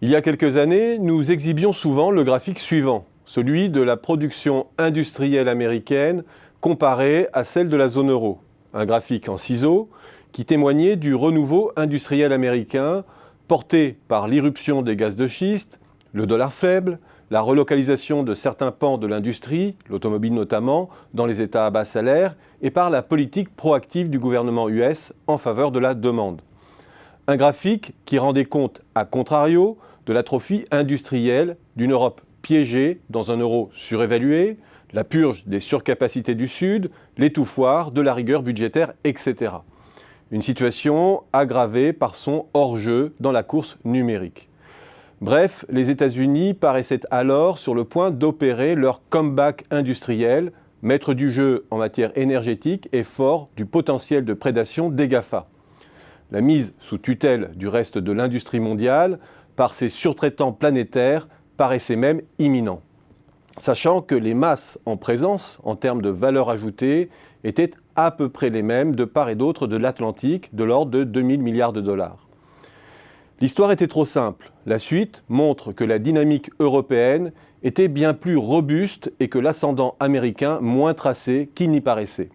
Il y a quelques années, nous exhibions souvent le graphique suivant, celui de la production industrielle américaine comparée à celle de la zone euro. Un graphique en ciseaux qui témoignait du renouveau industriel américain porté par l'irruption des gaz de schiste, le dollar faible, la relocalisation de certains pans de l'industrie, l'automobile notamment, dans les États à bas salaire, et par la politique proactive du gouvernement US en faveur de la demande. Un graphique qui rendait compte, à contrario, de l'atrophie industrielle d'une Europe piégée dans un euro surévalué, la purge des surcapacités du Sud, l'étouffoir de la rigueur budgétaire, etc. Une situation aggravée par son hors-jeu dans la course numérique. Bref, les États-Unis paraissaient alors sur le point d'opérer leur comeback industriel, maître du jeu en matière énergétique et fort du potentiel de prédation des GAFA. La mise sous tutelle du reste de l'industrie mondiale par ses surtraitants planétaires paraissait même imminent. Sachant que les masses en présence, en termes de valeur ajoutée, étaient à peu près les mêmes de part et d'autre de l'Atlantique, de l'ordre de 2000 milliards de dollars. L'histoire était trop simple. La suite montre que la dynamique européenne était bien plus robuste et que l'ascendant américain moins tracé qu'il n'y paraissait.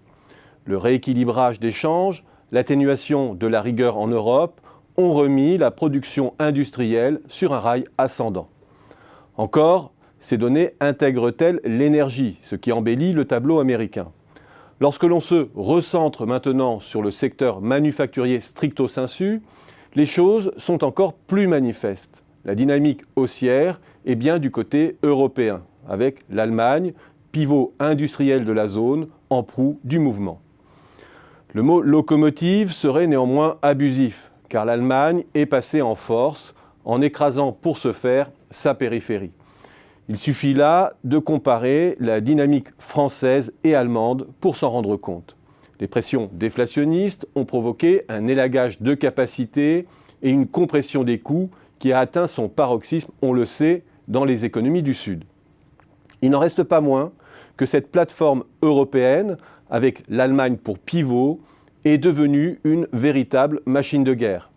Le rééquilibrage des changes, l'atténuation de la rigueur en Europe ont remis la production industrielle sur un rail ascendant. Encore, ces données intègrent-elles l'énergie, ce qui embellit le tableau américain. Lorsque l'on se recentre maintenant sur le secteur manufacturier stricto sensu, les choses sont encore plus manifestes. La dynamique haussière est bien du côté européen, avec l'Allemagne, pivot industriel de la zone, en proue du mouvement. Le mot locomotive serait néanmoins abusif, car l'Allemagne est passée en force en écrasant pour ce faire sa périphérie. Il suffit là de comparer la dynamique française et allemande pour s'en rendre compte. Les pressions déflationnistes ont provoqué un élagage de capacités et une compression des coûts qui a atteint son paroxysme, on le sait, dans les économies du Sud. Il n'en reste pas moins que cette plateforme européenne, avec l'Allemagne pour pivot, est devenue une véritable machine de guerre.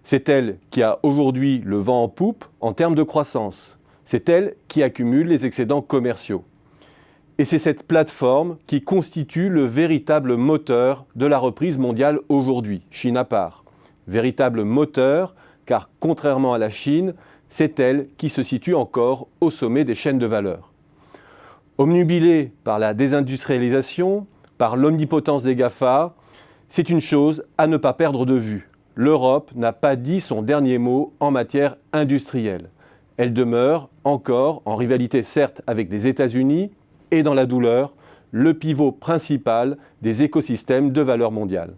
C'est elle qui a aujourd'hui le vent en poupe en termes de croissance. C'est elle qui accumule les excédents commerciaux. Et c'est cette plateforme qui constitue le véritable moteur de la reprise mondiale aujourd'hui, Chine à part. Véritable moteur, car contrairement à la Chine, c'est elle qui se situe encore au sommet des chaînes de valeur. Omnubilée par la désindustrialisation, par l'omnipotence des GAFA, c'est une chose à ne pas perdre de vue. L'Europe n'a pas dit son dernier mot en matière industrielle. Elle demeure encore, en rivalité certes avec les États-Unis, et dans la douleur, le pivot principal des écosystèmes de valeur mondiale.